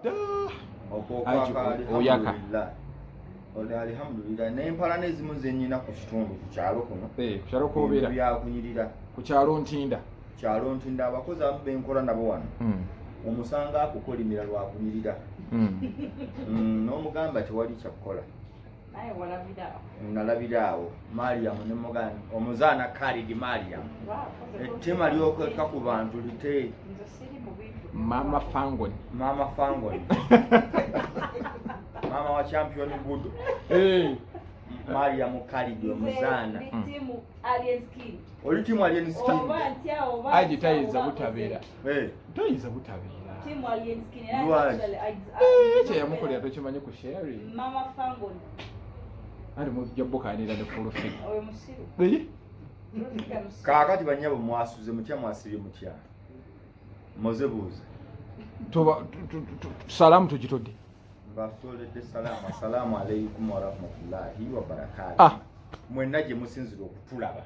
alhamdulillah alhamdulillah n'empala n'ezimu zennyina ku kitundu ku kyalo kuno ku kyalo k'obeera byakunyirira ku kyalo Ntinda abakozi abamu benkola nabo wano omusanga akukolimira lwakunyirira n'omugamba tewali kyakukola nalabiraawo Mariam ne mugani omuzaana Khalid Mariam ettema lyokeka ku bantu lite Mama Fangoni Mama wa champion good Mariam Khalid omuzaana oli timu Alien Skin aje tayiza butabeera timu Alien Skin kye yamukolera tokimanyi ku sharing Mama Fangoni ali mu jabbukanira ne full fit oyo musiru kaakati banyabo mwasuze mutya mwasibye mutya mozebuuza salamu tugitodde basoledde salamu assalamu alaikum warahmatullahi wabarakatuh mwenna gye musinzira okutulaba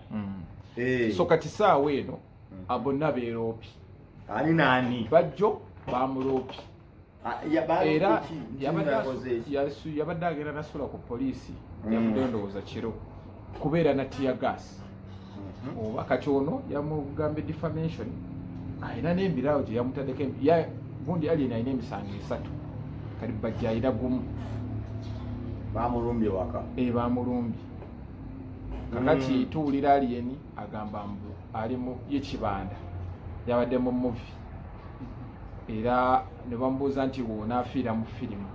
so kati saawa eno abonna beeroopi ani naani Bajjo bamuloopi era yabadde agenda nasula ku poliisi yavuddeyo ndowooza kiro kubeera na tear gas oba kati ono yamugambye defamation ayina n'embiraawo gye yamutaddeko gundi alien ayina emisango 3 kati Bajjo ayina gumu bamulumbye waka bamulumbye kakati tuwulira alien agamba mbu ali mu yekibanda yabadde mu movie era ne bamubuuza nti wona afiira mu firimu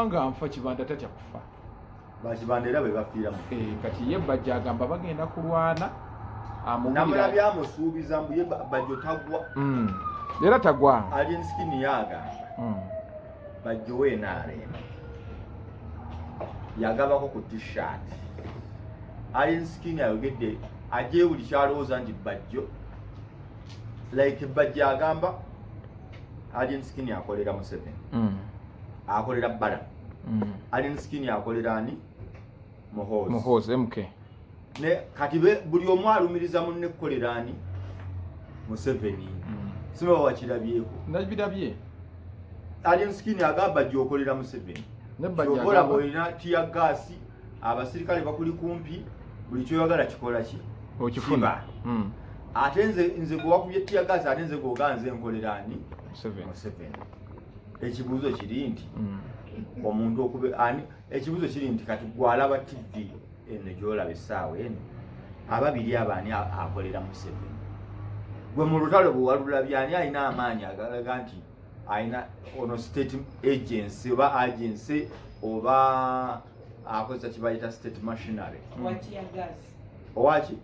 nga nfa kibanda tatya kufa bakibanda era bwe bafiira mu kati ye Bajjo agamba bagenda kulwana namula byamusuubiza mbu ye Bajjo tagwa era tagwanga Alien Skin yagamba Bajjo weenaalema yagabako ku t-shirt Alien Skin ayogedde ajye buli kyalowooza nti Bajjo like Bajjo agamba Alien Skin akolera Museveni akolera Bala Alien Skin akolera ani Muhoozi MK ne kati buli omu alumiriza munne kukolera ani Museveni siba wakirabyeko ndabirabye Alien Skin agamba Bajjo okolera Museveni ne Bajjo okola boyina tear gas abasirikale bakuli kumpi buli kyoyagala kikola ki okifuna ate nze gwe wakubye tear gas ate nze gwoganze nkolera ani Museveni ekibuuzo kiri nti omuntu okube ani ekibuuzo kiri nti kati gwalaba TV eno gyolaba essaawa eno ababiri abaani akolera Museveni gwe mu lutalo bwe walulabye ani alina amaanyi agalaga nti alina ono state agency oba agency oba akozesa kibayita state machinery owaki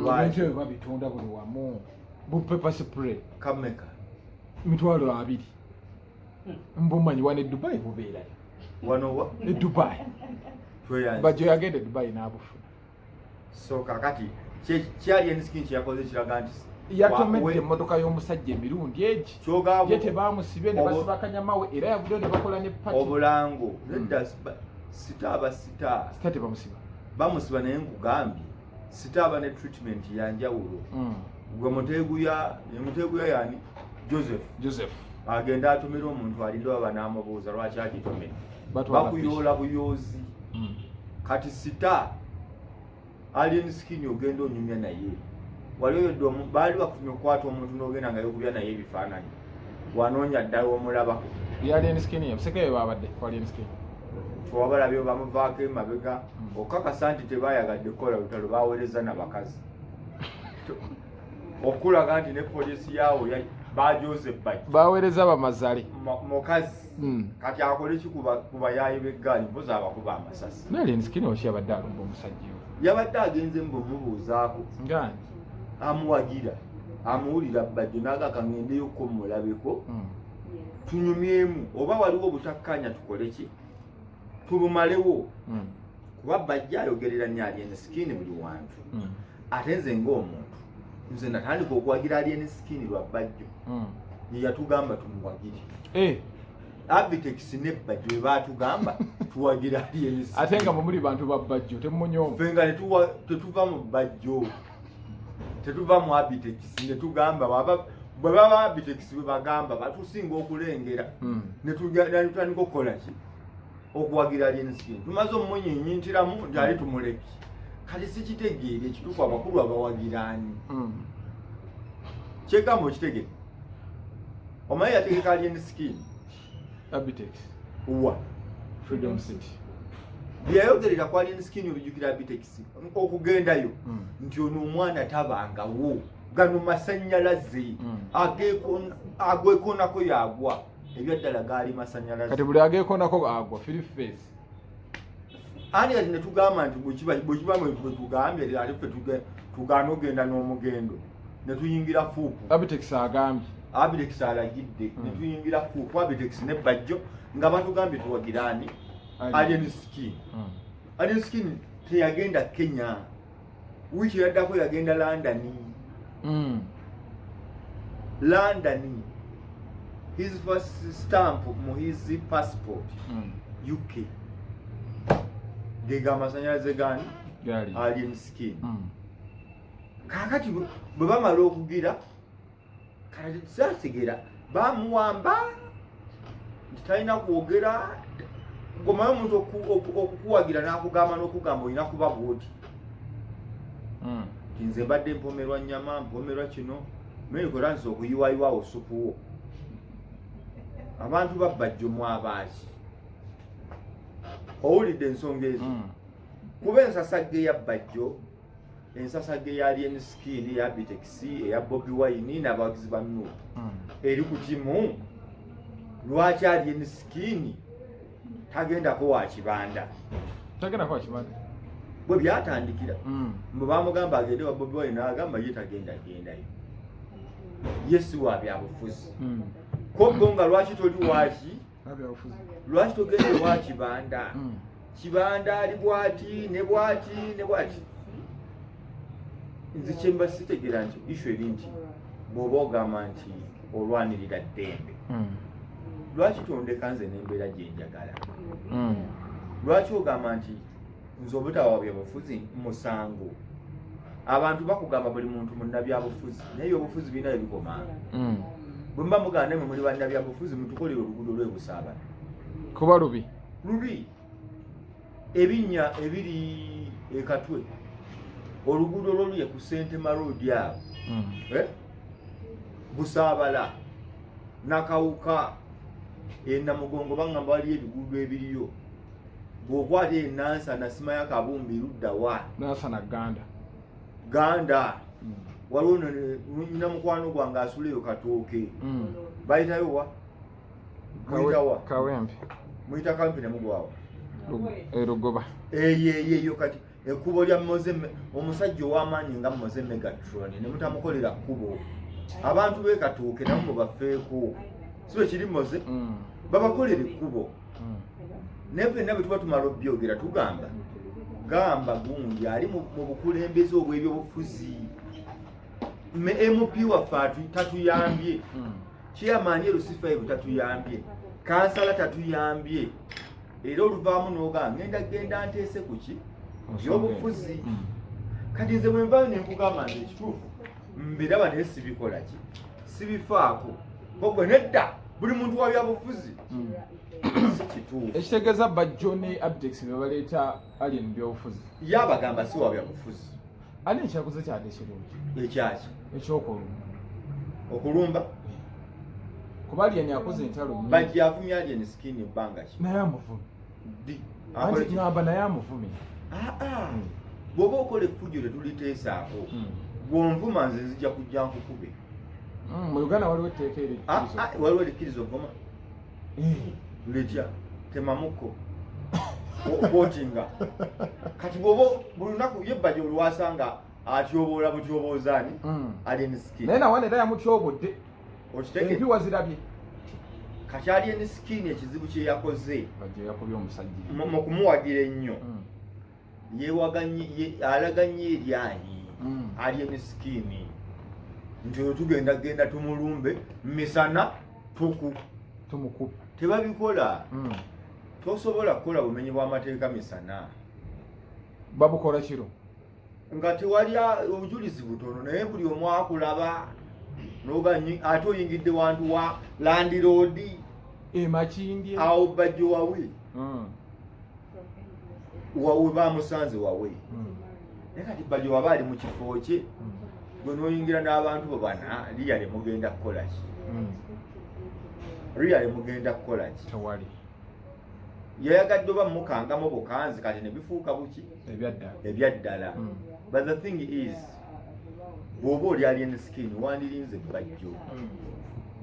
lwaki babitunda buli wamu bu pepper spray kameka mitwalo 2 mbumanyi wane Dubai bubeera wano Dubai Bajjo yagenda Dubai n'abufuna so kakati kyali Alien Skin kyakoze kiraga nti yatomedde emmotoka y'omusajja emirundi egi ye tebamusibye ne basiba kanyamawe era yavuddeyo ne bakola ne pati obulango nedda sita tebamusiba bamusiba naye nkugambye sitaaba ne treatment yanjawulo gwe muteeguya yani Joseph agenda atumira omuntu alinde waba n'amubuuza lwaki agitomedde bakuyoola buyoozi kati sita Alien Skin ogenda onyumya naye wali oyo baali bakutumya okukwata omuntu n'ogenda nga yokubya naye ebifaananyi wanoonya ddala omulabako Alien Skin yamusekeyo babadde Alien Skin wabalabyo bamuvaako emabega okakasa nti tebayagadde kukola lutalo baweereza n'abakazi okulaga nti ne poliisi yaawo bajoze Bajjo baweereza bamazale mukazi kati akole kikuba yayi beggaali mpozi abakuba amasasi Alien Skin oki yabadde alumba omusajja yabadde agenze mbumubuuzaako ngani amuwagira amuwulira Bajjo n'agaka ngendeyo ko mulabeko tunyumyemu oba waliwo obutakkanya tukole ki tulumalewo kuba Bajjo ayogerera nnyo Alien Skin buli wantu ate nze ng'omuntu nze natandika okuwagira Alien Skin lwa Bajjo ye yatugamba tumuwagire Abitex ne Bajjo we baatugamba tuwagira Alien Skin ate nga muli bantu ba Bajjo temunyoma fenga tetuva mu Bajjo tetuva mu Abitex ne tugamba bwe baba Bitex bwe bagamba batusinga okulengera ne tutandika okukola ki okuwagira Alien Skin tumaze omumunyinyintiramu nti ali tumuleki kati sikitegeere ekituufu abakulu abawagiraani kyegambo kitegere omanyi yategeka Alien Skin Abitex wa Freedom City byayogerera ku Alien Skin obijjukira Bitex okugendayo nti ono omwana tabangawo gano masannyalaze agwekoonako yagwa ebyaddala gaali masannyalaze kati buli ageekoonako agwa Philip ani kati ne tugamba nti bwe kiba bwe tugambye ate ffe tugaana ogenda n'omugendo ne tuyingira fuupu Abitex agambye Abitex alagidde ne tuyingira fuupu Abitex ne Bajjo nga batugambye tuwagiraani Alien Skin Alien Skin teyagenda Kenya wiiki yaddako yagenda London his first stamp mu his passport UK gega amasanyalaze gani Alien Skin kakati bwe bamala okugira kati sasigera bamuwamba talina kwogera ngomayo omuntu okukuwagira n'akugamba n'okugamba olina kuba bwoti nze mbadde mpomerwa nnyama mpomerwa kino mekola nsi okuyiwayiwawo supuwo abantu babbajjo mu abaaki owulidde ensonga ezo kuba ensasagge ya Bajjo ensasagge ya Alien Skin eya Bitex eya Bobi Wine n'abawagizi ba Nuupu eri ku kimu lwaki Alien Skin tagendako wa Kibanda bwe byatandikira mwe bamugamba agende wa Bobi Wine n'agamba ye tagendagendayo yesi wa byabufuzi kobbo nga lwaki toli waki lwaki togende wa Kibanda Kibanda ali bwati ne bwati nze kyemba sitegera nti ishu eri nti bw'oba ogamba nti olwanirira ddembe lwaki tondeka nze n'embeera gye njagala lwaki ogamba nti nze obutawa byabufuzi musango abantu bakugamba buli muntu munnabyabufuzi naye obufuzi birina bye bikomanga bwe mba muganda mmwe muli bannabyabufuzi mutukolere oluguudo lw'ebusaabala kuba lubi ebinnya ebiri ekatwe oluguudo lwoluye ku Sentema Road awo Busaabala Nakawuka Namugongo bangamba waliyo ebiguudo ebiriyo bw'okwata Nansa nasima ya Kabumbi ludda wa Nansa na Ganda waliwo nyina mukwano gwange asuleyo Katooke bayitayo wa Kawempe muyita kampi ne mugwawo Rugoba eyo kati ekkubo lya omusajja ow'amaanyi nga Moze Megatron ne mutamukolera kkubo abantu b'e Katooke nabo bafeeko si bwe kiri Moze babakolera ekkubo naye ffenna bwe tuba tumala obyogera tugamba gamba gundi ali mu bukulembeze obw'ebyobufuzi MP waffe tatuyambye chairman Lucifer tatuyambye kansala tatuyambye era oluvaamu n'ogamba genda nteese ku ki by'obufuzi kati nze bwe nva nenkugamba nti ekituufu mbiraba naye sibikola ki sibifaako kogwe nedda buli muntu wa byabufuzi sikituufu ekitegeeza Bajjo ne Abitex be baleeta Alien byobufuzi yabagamba si wa byabufuzi ani ekyakoze kyade kirungi ekyaki ekyokulumba okulumba kuba Alien yakoze entalo nyingi Bajjo afumye Alien Skin ebbanga ki naye amuvumi anti ngamba naye amuvumi bw'oba okola effujjo tetuliteesaako bw'onvuma nze nzija kujja nkukube mu Uganda waliwo etteeka waliwo erikkiriza ovuma letya temamuko kwotinga kati bw'oba buli lunaku ye Bajjo olwasanga atyoboola butyoboozaani Alien Skin naye nawana era yamutyobodde empiwa zirabye kati Alien Skin ekizibu kye yakoze Bajjo yakubye omusajja mu kumuwagira ennyo alaganye eryanyi Alien Skin nti oyo tugenda tumulumbe misana tumukuba tebabikola tosobola kukola bumenyi bw'amateeka misana babukola kiro nga tewali obujulizi butono naye buli omu akulaba noga ate oyingidde wantu wa landlord Makindye awo Bajjo wawe wawe bamusanze wawe naye kati Bajjo waba ali mu kifo kye gwe noyingira n'abantu bo bana liyale mugenda kukola ki liyale mugenda kukola ki tewali yayagadde oba mukangamu bukanzi kati ne bifuuka buki ebyaddala but the thing is bw'oba oli alien skin wandirinze Bajjo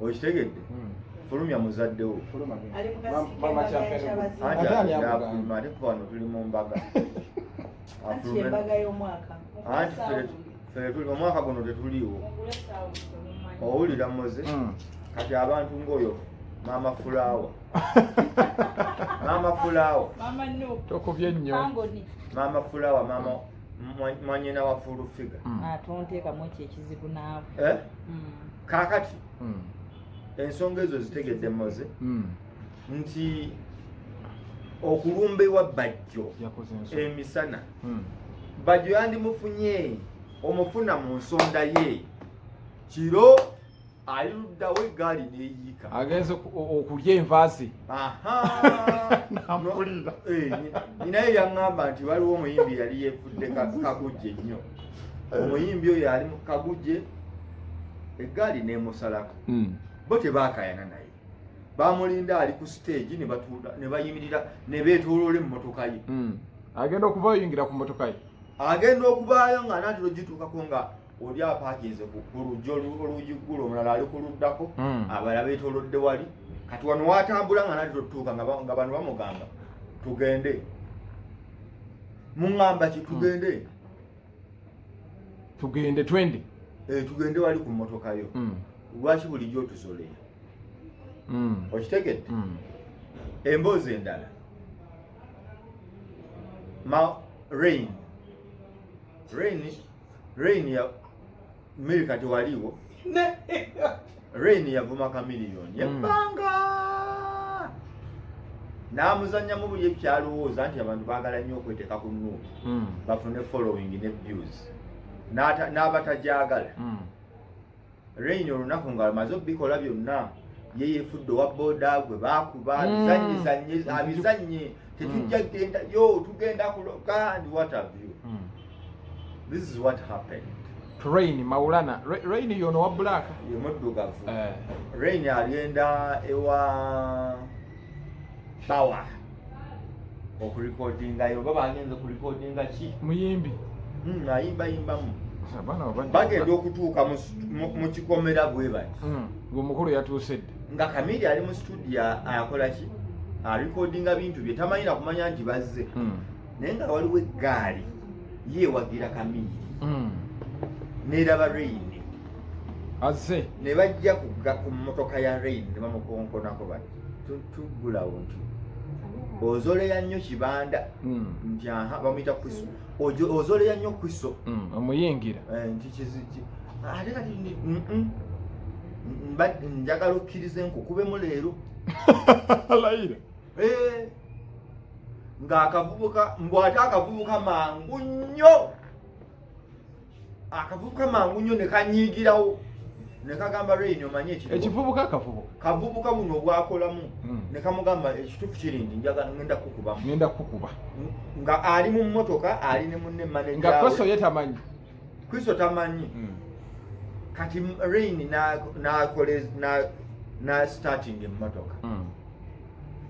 okitegedde fulumya muzaddewo ate wano tuli mu mbaga anti ffe tuli omwaka guno tetuliwo owulira muze kati abantu ng'oyo Mama Flower tokubye nnyo Mama Flower mama mwanyina wa full figure tonteekamu ekyo ekizibu naawe kaakati ensonga ezo zitegedde moze nti okulumba ewa Bajjo emisana Bajjo yandimufunye omufuna mu nsonda ye kiro ali luddawo eggaali neeyiika agenze okulya envaasi nampulira ninaye yaŋŋamba nti waliwo omuyimbi yali yeefudde kagujje nnyo omuyimbi oyo ali mu kagujje eggaali neemusalako bo tebaakayana naye bamulinda ali ku stage ne bayimirira ne beetooloola emmotoka ye agenda okuva yingira ku mmotoka ye agenda okubaayo nga naatiro gituukako nga oli apaakinze ku lujja olugigula omulala ali ku luddako abalala beetoolodde wali kati wano watambula nga naatiro tutuuka nga bano bamugamba tugende muŋŋamba ki tugende twende tugende wali ku mmotoka yo lwaki bulijjo otusolera okitegedde emboozi endala rain ya America tewaliwo rain yavuma kamiliyoni ebbanga n'amuzannyamu buli ekyalowooza nti abantu baagala nnyo okweteeka ku nnuutu bafune following ne views n'abatajagala rain olunaku nga amaze obikola byonna ye yeefudde owa booda gwe baakuba abizannye tetujja genda tugenda kuloka and what have you this is what happened Rain Maulana Rain yono wa black ye muddugavu Rain agenda ewa Bawa okurecordinga yo baba agenze ku recordinga ki muyimbi ayimbamu bagenda okutuuka mu kikomera bwe bati ng'omukulu yatuusedde nga Kamili ali mu studio akola ki arecordinga bintu bye tamanyi na kumanya nti bazze naye nga waliwo eggaali yeewagira Kamili n'eraba Rain azze ne bajja ku mmotoka ya Rain ne bamukonkonako bati tugulawo nti ozoleya nnyo kibanda nti bamuyita kwiso ozoleya nnyo kwiso omuyingira nti kiziki ate kati njagala okkiriza enkukubemu leero layira ng'akavubuka mbwate akavubuka mangu nnyo ne kanyiigirawo ne kagamba Rain omanye ekivubuka kavubuka buno obwakolamu ne kamugamba ekituufu kirindi ngenda kukuba nga ali mu mmotoka ali ne munne manager nga Kwiso ye tamanyi Kwiso tamanyi kati Rain na starting emmotoka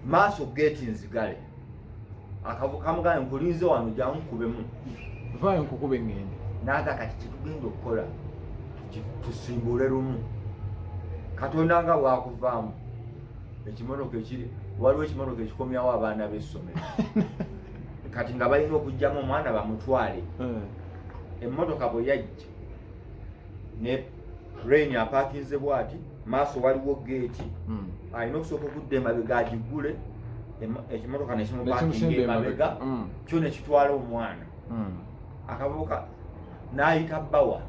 maaso gate nzigale kamugamba nkulinze wano jankubemu vayo nkukube ngende naga kati kitugenda okukola tusimbule lumu Katonda nga bwakuvaamu ekimotoka ekiri waliwo ekimotoka ekikomyawo abaana b'essomero kati nga balina okugyamu omwana bamutwale emmotoka bwe yajja ne Rain apaakinze bw'ati maaso waliwo geeti alina okusooka okudda emabega agigule ekimotoka nekimupaakinga emabega kyo nekitwala omwana akavubuka n'ayita Bawa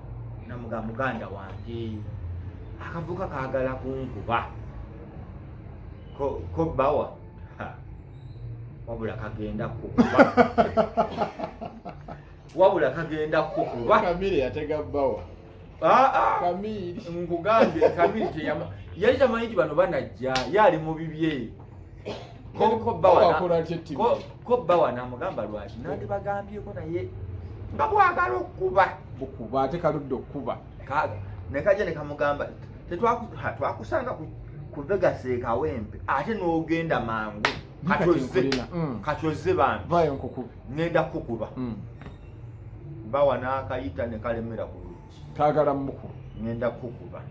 namugamba muganda wange akavubuka kaagala kunkuba ko Bawa wabula kagenda kukuba Kamili yatega Bawa Kamili ngugambe Kamili teyama yali tamanyi nti bano banajja yali mu bibye ko bawa namugamba lwaki nandi bagambyeko naye nga bwagala okukuba ate kaludde okukuba nekajja nekamugamba twakusanga ku Vegas ekawempe ate n'ogenda mangu kacyoze bantu ngenda kukuba bawa n'akayita ne kalemera ku luki kaagala muku ngenda kukuba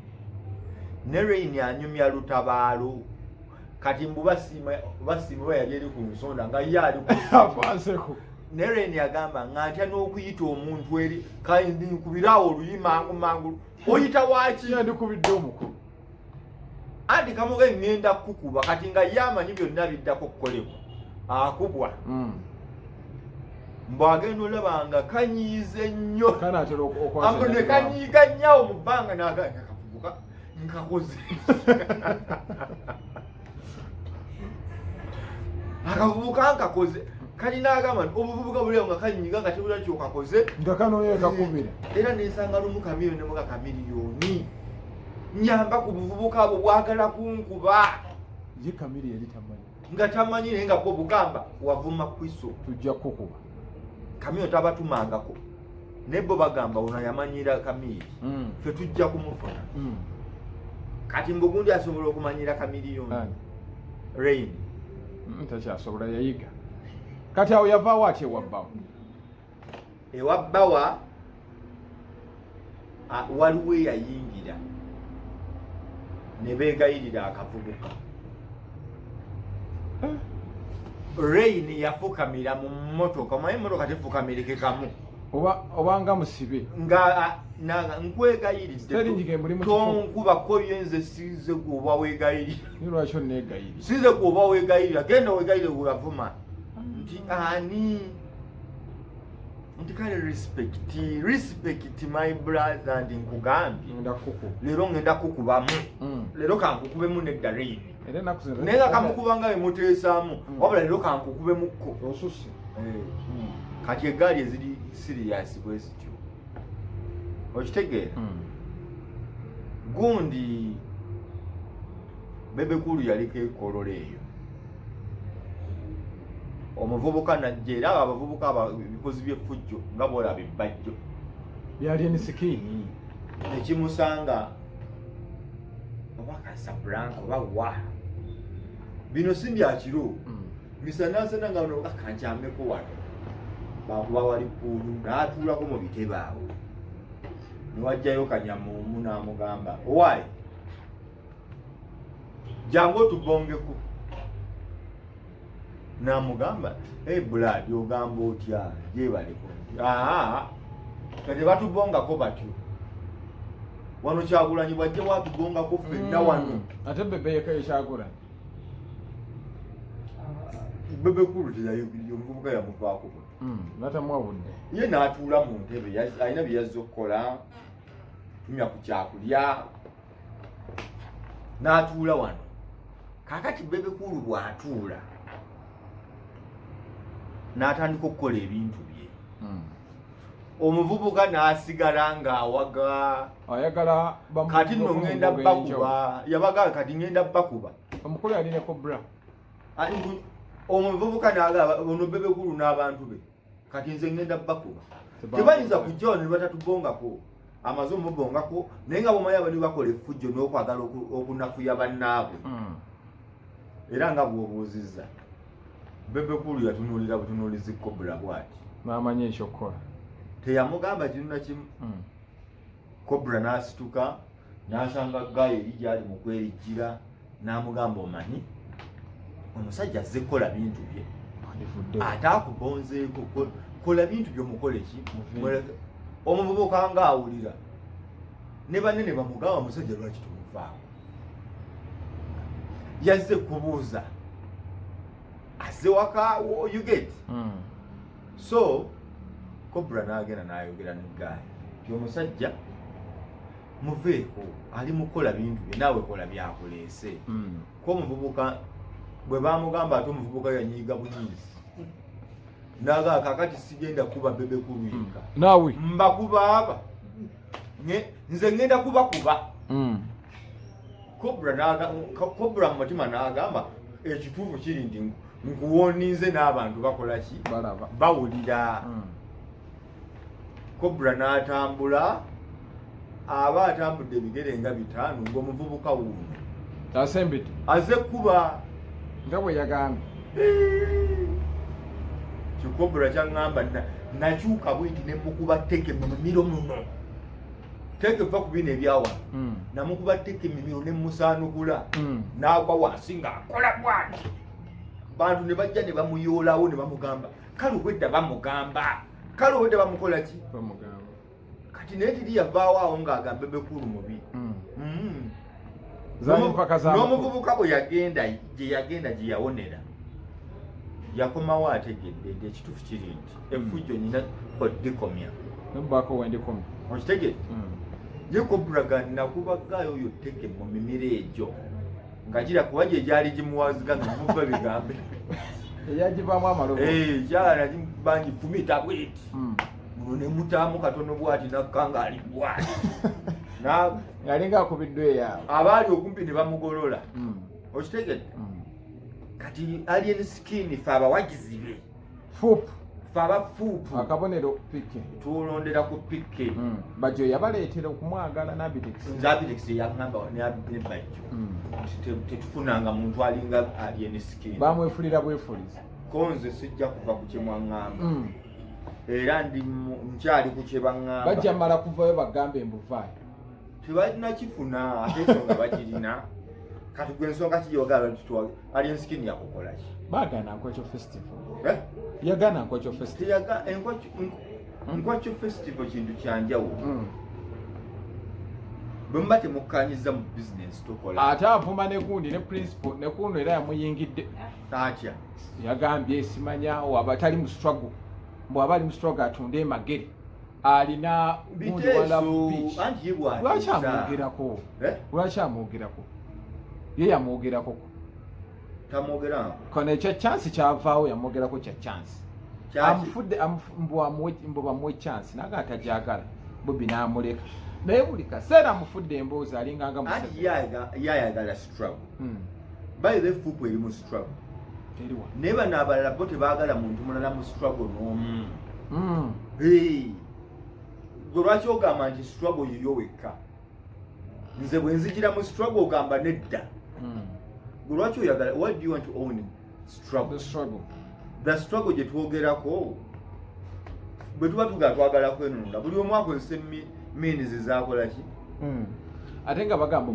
ne Rain anyumya lutabaalo kati mbu basiima yali eri ku nsonda nga ye ali afanseko ne Rain yagamba ng'atya n'okuyita omuntu eri kandi nkubirawo oluyi mangu oyita waki yandikubidde omukulu anti kamuge ngenda kukuba kati nga ye amanyi byonna biddako kukolebwa akubwa mbwagenda olabanga kanyiize nnyo ango ne kanyiiga nnyawo mu bbanga nakavubuka nkakoze akavubuka nkakoze kali n'agamba nti obuvubuka buliwo nga kanyiiga nga tebula kyokakoze nga kano ye kakubira era nesanga lumu kamiliyoni ne muga kamiliyoni nyamba ku buvubuka abo bwagala kunkuba ye Kamili yali tamanyi nga tamanyi naye nga bo bugamba wavuma kwiso tujja kukuba Kamili tabatumangako ne bo bagamba ono yamanyira Kamili fe tujja kumufuna kati mbugundi asobola okumanyira kamiliyoni Rain takyasobola yayiga kati awo yavaawo ati ewabbawa waliwo eyayingira ne beegayirira akavubuka Rain yafukamira mu mmotoka omanyi emmotoka tefukamirike kamu obanga musibe nga nkwegayiridde tonkubako yenze size gwoba weegayirira lwaki onneegayirira size gwoba weegayirira genda weegayire weravuma nti ani nti kale respect my brother ndi nkugambye leero ngenda kukubamu leero kankukubemu nedda Rain naye nga kamukubanga bemuteesaamu wabula leero kankukubemukko osusse kati egaali eziri serious bwe zityo okitegeera gundi bebekulu yaliko ekolola eyo omuvubuka najja era abavubuka ebikozi by'effujjo nga boolaba Bajjo byali enisikini ekimusanga oba Casablanca oba wa bino si byakiro misanaasana nga no akankyameko wano bakuba wali puulu n'atuulako mu bitebe awo niwajjayo kanyamuumu n'amugamba owaayi jangu otubongeko n'amugamba Brad ogamba otya gyebaleko kati batubongako batyo wano Kyagulanyi bwajja watubongako ffenna wano ate bebeyeka eKyagulanyi bebekulu teyayogirire omuvubuka yamuvaako natamwabudde ye n'atuula mu ntebe alina bye yazza okukola tumya ku kyakulya n'atuula wano kaakati bebekulu bw'atuula n'atandika okukola ebintu bye omuvubuka n'asigala ng'awaga ayagala kati nno ngenda bakuba yabaga kati ngenda bakuba omukulu yalineko bra omuvubuka n'agamba ono bebekulu n'abantu be kati nze ngenda bakuba tebayinza kujja wano ne batatubongako amaze omubongako naye nga bomanyi abali bakola effujjo n'okwagala okunafuya bannaabwe era nga bw'obuuzizza bebekulu yatunuulira butunuulizi Kobra bw'ati n'amanyi ekyokukola teyamugamba kinu na kimu Kobra n'asituka n'asanga Gaye eri gyali mu kwerijjira n'amugamba omanyi omusajja azze kukola bintu bye ate akubonzeeko kola bintu by'omukole ki omuvubuka ng'awulira ne banne ne bamugamba musajja lwaki tumuvaako yazze kubuuza azze waka you get so Kobra n'agenda n'ayogera ne Gaye ti omusajja muveeko ali mukola bintu bye naawe kola byakuleese ko omuvubuka bwe bamugamba ate omuvubuka yanyiiga bunyiizi n'agaa kakati sigenda kuba bebekulu yekka naawe mbakuba aba nze ngenda kubakuba Cobra mu mutima n'agamba ekituufu kiri nti nkuwooninze n'abantu bakola ki bawulira Cobra n'atambula aba atambudde ebigere nga 5 ng'omuvubuka wuuno tasembedde aze kuba nga bwe yagambye Cobra kyangamba nakyuka bwiti ne mukuba tteke mu mimiro muno teke va ku bino ebyawa namukuba tteke mimiro ne musaanukula n'agwa wansi ng'akola bwati bantu ne bajja ne bamuyoolawo ne bamugamba kale obwedda bamukola ki kati naye tiri yavaawo awo ng'agamba Bekulu mubi n'omuvubuka bwe yagenda gye yawonera yakomawo ategedde ekituufu kiri nti effujjo nina oddikomya okitegedde ye Cobra nakubagaayo oyo tteke mu mimiro egyo nga gira kuba gye gyali gimuwaziga nga muva bigambe eyagivaamu amalobo kyala bangi fumita bwiti muno ne mutaamu katono bwati nakkanga ali bwati ngalinga akubiddwa eyaabo abaali okumpi ne bamugolola okitegedde kati alien skin fe abawagizi be fuupu fe abafuupu akabonero pike tulondera ku pike Bajjo yabaleetera okumwagala Nabitex yaŋŋamba ne Bajjo tetufunanga muntu alinga alien skin bamwefulira bwefuliza konze sijja kuva ku kyemwaŋŋamba era nkyali ku kye baŋŋamba bajja mala kuvayo bagambe embuvaayo tebalina kifuna ate ensonga bakirina kati gwe ensonga kiyogala tutwala alien skin yakukola ki baagana Nkwakyo festival yagana Nkwakyo festival Nkwakyo festival kintu kyanjawulo bwe muba temukkanyiza mu business tokola ate avuma nekundi ne principal nekuno era yamuyingidde atya yagambye simanyawo abatali mu struggle bw'aba ali mu struggle atunde emagere alina lwaki amwogerako ye yamwogerako kono ekyo chance kyavaawo yamwogerako kya chance amufudde mbu bamuwe chance naga atajagala Bobi n'amuleka naye buli kaseera amufudde emboozi alinganga yayagala struggle by the fupu eri mu struggle naye bano abalala bo tebaagala muntu mulala mu struggle n'omu gwe lwaki ogamba nti struggle yiyo wekka nze bwe nzijira mu struggle ogamba nedda gwe lwaki oyagala what do you want to own the struggle gye twogerako bwe tuba tugala twagala kwenunula buli omu akozesa means zakola ki ate nga bagamba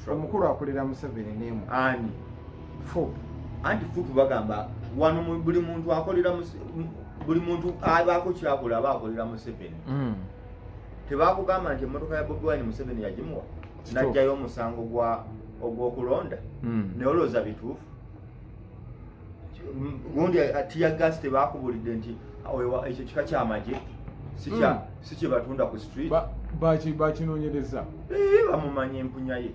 omukulu akolera Museveni n'emu ani anti fupu bagamba wano buli muntu akolera buli muntu abaako kyakola aba akolera Museveni tebakugamba nti emmotoka ya Bobi Wine Museveni yagimuwa najjayo omusango ogw'okulonda naye olowooza bituufu gundi tiyagasi tebakubulidde nti ekyo kika kyamagye si kye batunda ku street bakinoonyereza bamumanya empunya ye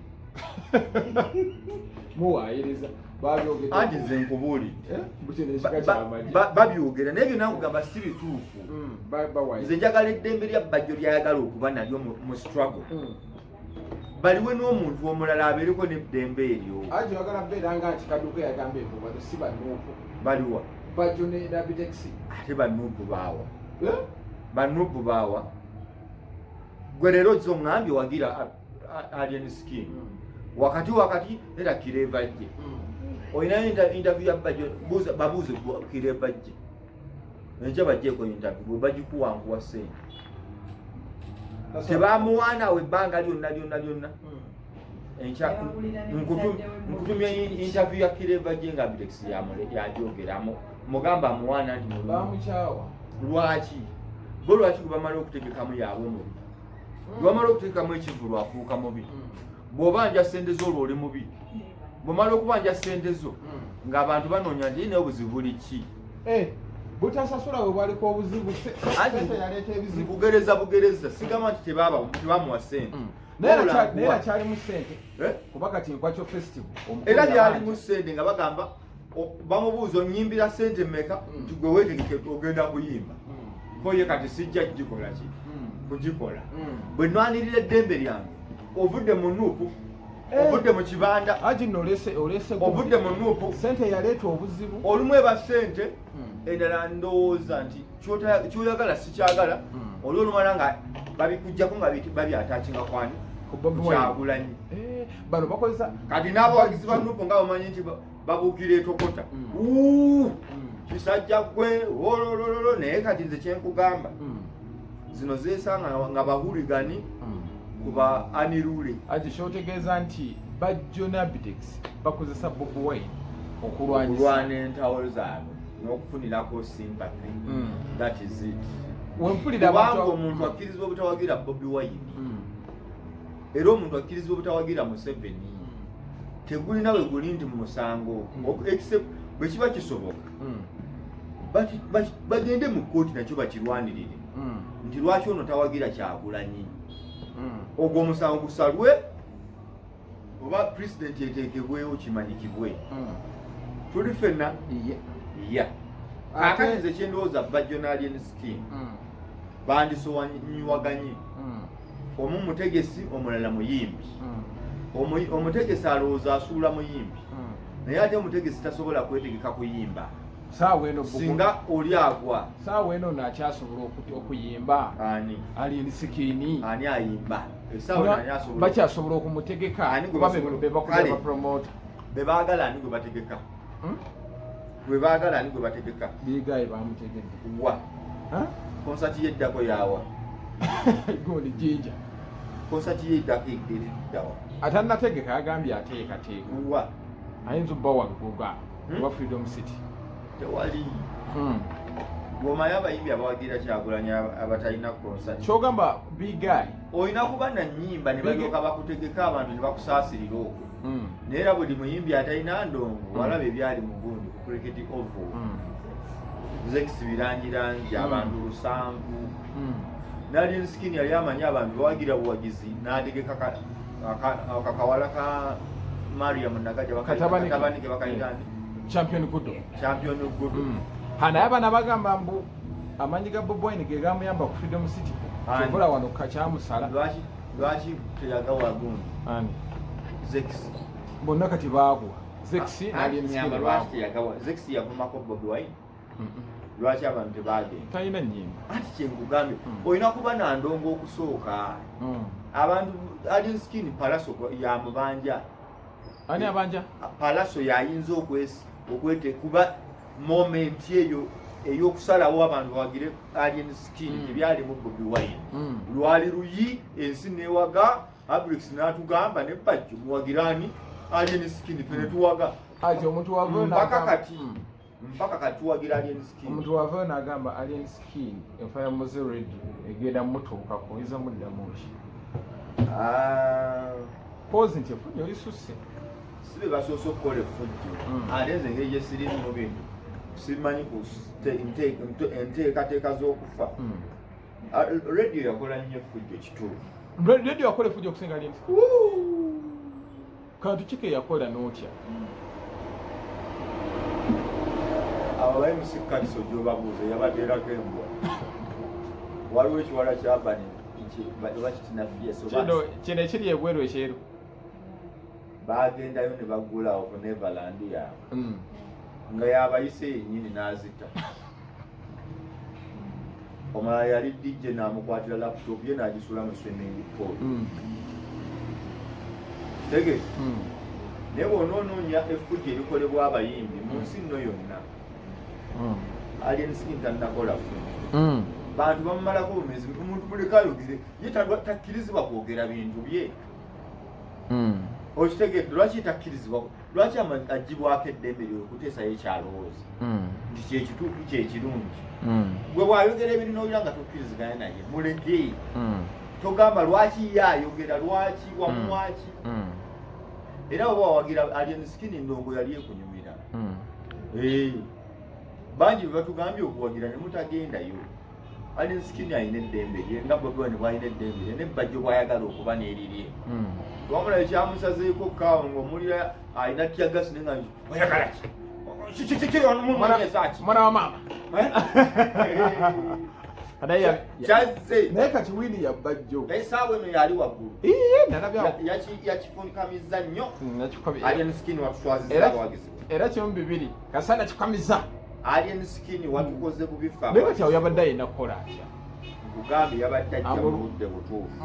muwaayiriza anti nze nkubuulidde babyogera naye byonna nkugamba si bituufu nze njagala eddembe lya Bajjo lyayagala okuba nalyo mu struggle baliwe n'omuntu omulala abeereko n'eddembe eryo baliwa ate banuupu baawa banuupu baawa gwe leero zo ŋŋambye wagira alien skin wakati era kireva jje olina interview ya Bajjo babuuze kireva jje enkya bajjeeko interview bwe bagikuwanguwa ssente tebamuwaanawe ebbanga lyonna enkya nkutumya interview ya kireva jje nga Bitex yagyogeramu mugamba amuwaana nti bamukyawa lwaki bo lwaki gwe bamala okutegekamu yaabwe omubi bwamala okutegekamu ekivu lwafuuka mubi bw'obanja ssente zo olwo oli mubi bw'omala okubanja ssente zo ng'abantu banoonya nti naye obuzibu buli ki butasasula we bwaliko obuzibu yaleeta ebizibu bugereza sigamba nti tebamuwa ssente naye akyalimu ssente kuba kati Nkwakyo festival era byalimu ssente nga bagamba bamubuuza onyimbira ssente mmeka nti gwe weetegeke ogenda kuyimba koye kati sijja gikola ki kugikola bwe nwanirira eddembe lyange ovudde mu nuupu ovudde mu kibanda olese ovudde mu nuupu sente yaleeta obuzibu olumu eba sente endala ndowooza nti kyoyagala sikyagala oli olumala nga babikujjako nga babyatakinga kwani Kyagulanyi bano bakozesa kati n'abawagizi ba nuupu nga bamanyi nti babuukira etokota kisajja gwe ololololo naye kati nze kyenkugamba zino zeesanga nga bahuligani kuba anirule ati kyotegeeza nti Bajjo ne Abitex bakozesa Bobi Wine okulwana entawo zaabwe n'okufunirako sympathy. That is it. Kubanga omuntu akkirizibwa obutawagira Bobi Wine era omuntu akkirizibwa obutawagira Museveni tegulina we guli nti mu musango except bwe kiba kisoboka bagende mu kkooti nakyo bakirwanirire nti lwaki ono tawagira Kyagulanyi ogwo omusango gusalwe oba pulezidenti eteekebwewo kimanyikibwe tuli ffenna akati nze kyendowooza Bajjo ne Alien Skin bandisowanyiwaganye omu mutegesi omulala muyimbi omutegesi alowooza asuula muyimbi naye ate omutegesi tasobola kwetegeka kuyimba singa oli agwa saawa eno nakyasobola okuyimba Alien Skin ani ayimba bakyasobola okumutegeka bebaagala ani gwe bategeka webaagala ani gwe bategeka bigayi bamutegedde wa konsati yeddako yawa goli jinja konsati yeddako eddawa atannategeka agambye ateekateeka wa ayinza obba waggoga oba Freedom City tewali bw'omanyi abayimbi abawagira Kyagulanyi abatalina konsati kyogamba bigayi olina kuba na nnyimba ne balyoka bakutegeka abantu ne bakusaasirira okwo naye era buli muyimbi atalina ndongo walaba ebyali mu gundi ku cricket oval Zex birangirangi abantu 7 Alien Skin yali amanyi abantu bawagira buwagizi n'ategeka akakawala ka Mariam Nagaja bakatabani ke bakayitani Champion Good hana abana bagamba mbu amanyi ga Bobi Wine ge gamuyamba ku Freedom City kyokola wano kakyamusala lwaki teyagawa gundi Zex bonna kati baagwa Zex Alien Skin Zex yavumako Bobi Wine lwaki abantu tebagenda talina nnyimba ati kyenkugambye olina kuba na ndongo okusooka abantu Alien Skin palaso yamubanja ani abanja palaso yayinza okwete kuba moment eyo ey'okusalawo abantu bawagire Alien Skin ebyali mu Bobi Wine lwali luyi ensi newaga Abrix n'atugamba ne Bajjo muwagirani Alien Skin fene tuwaga ati omuntu wava mpaka kati tuwagira Alien Skin omuntu wava n'agamba Alien Skin enfa ya Muze Radio egenda mutuuka kuyiza muddamu ki pozi nti efunye olisusse sibe basoose okukola effujjo ate nze engeri gye sirimu mu bintu simanyi ku enteekateeka z'okufa radio yakola nnyo effujjo kituufu radio yakola effujjo okusinga Alien Skin kantu kike yakola n'otya abo bayi musikaliso gy'obabuuza yabateerako embwa waliwo ekiwala kyabani kino ekiri ebweru ekyeru bagendayo ne bagulawo ku Neverland yaabwe nga yabayise yennyini n'azita omulala yali DJ n'amukwatira laptop ye n'agisula mu swimming pool tege naye bw'onoonoonya effujjo erikolebwa abayimbi mu nsi nno yonna Alien Skin tannakola ffujjo bantu bamumalako bumezi omuntu muleka ayogere ye takkirizibwa kwogera bintu bye okitegedde lwaki takkirizibwa lwaki agibwako eddembe ly'okuteesayo ekyalowooza nti kyekituufu kyekirungi gwe bw'ayogera ebirina olira nga tokkiriziganya naye muleke togamba lwaki ye ayogera lwaki wamuwaki era bwe bawagira Alien Skin ndongo yali ekunyumira bangi bwe batugambye okuwagira ne mutagendayo Alien Skin ayina eddembe lye nga Bobi Wine bw'alina eddembe lye ne Bajjo bw'ayagala okuba n'erirye wamula ekyamusazeeko kaawo ng'omulira alina tyagasi ne nga oyagala ki mwana wa mama kyazze naye kati wini ya Bajjo esaawa eno yali waggulu yakifunikamiza nnyo alien skin watuswaziza abawagizi era kimu bibiri kasana kikwamiza alien skin watukoze bubifa naye kati awo yabadde ayina kukola atya bugambe yabadde ajja mu budde butuufu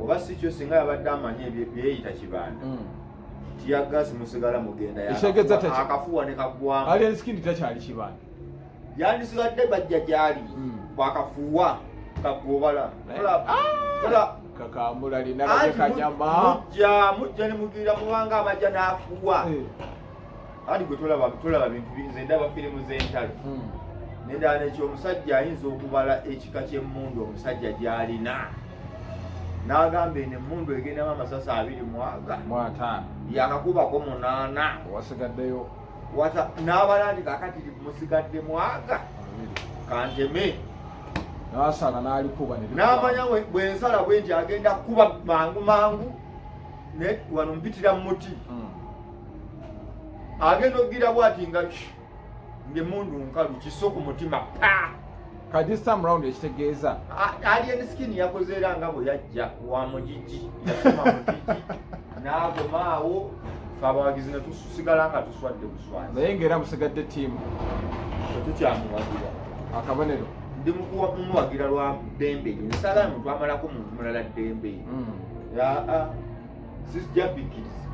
oba si kyo singa yabadde amanyi ebyeyita kibanda tiyagasi musigala mugenda akafuwa ne kaggwamu alien skin takyali kibanda yandisigadde bajja gyali bwakafuwa kagobala kakambula linalage kanyama mujja ne mugirira mubanga amajja n'afuwa ati gwe tolaba bintu binze ndaba firimu z'entalo nendala nekyomusajja ayinza okubala ekika ky'emmundu omusajja gy'alina n'agamba eno emmundu egendamu amasasi 25 yakakubako 8 wasigaddeyo n'abala nti kakati musigadde mwaga kanteme n'asanga n'alikuba n'amanya bwensala bwe nti agenda kuba mangu wano mpitira mu muti agenda okugira bwati nga ng'emmundu nkalu kiso ku mutima kati this time round ekitegeeza alien skin yakoze era nga bwe yajja wa mugigi yasoma mugigi n'agomaawo abawagizi ne tusigala nga tuswadde buswazi naye ng'era musigadde ttiimu tukyamuwagira akabonero ndi mumuwagira lwa ddembe nsala muntu amalako muntu mulala ddembe sijja bikiriza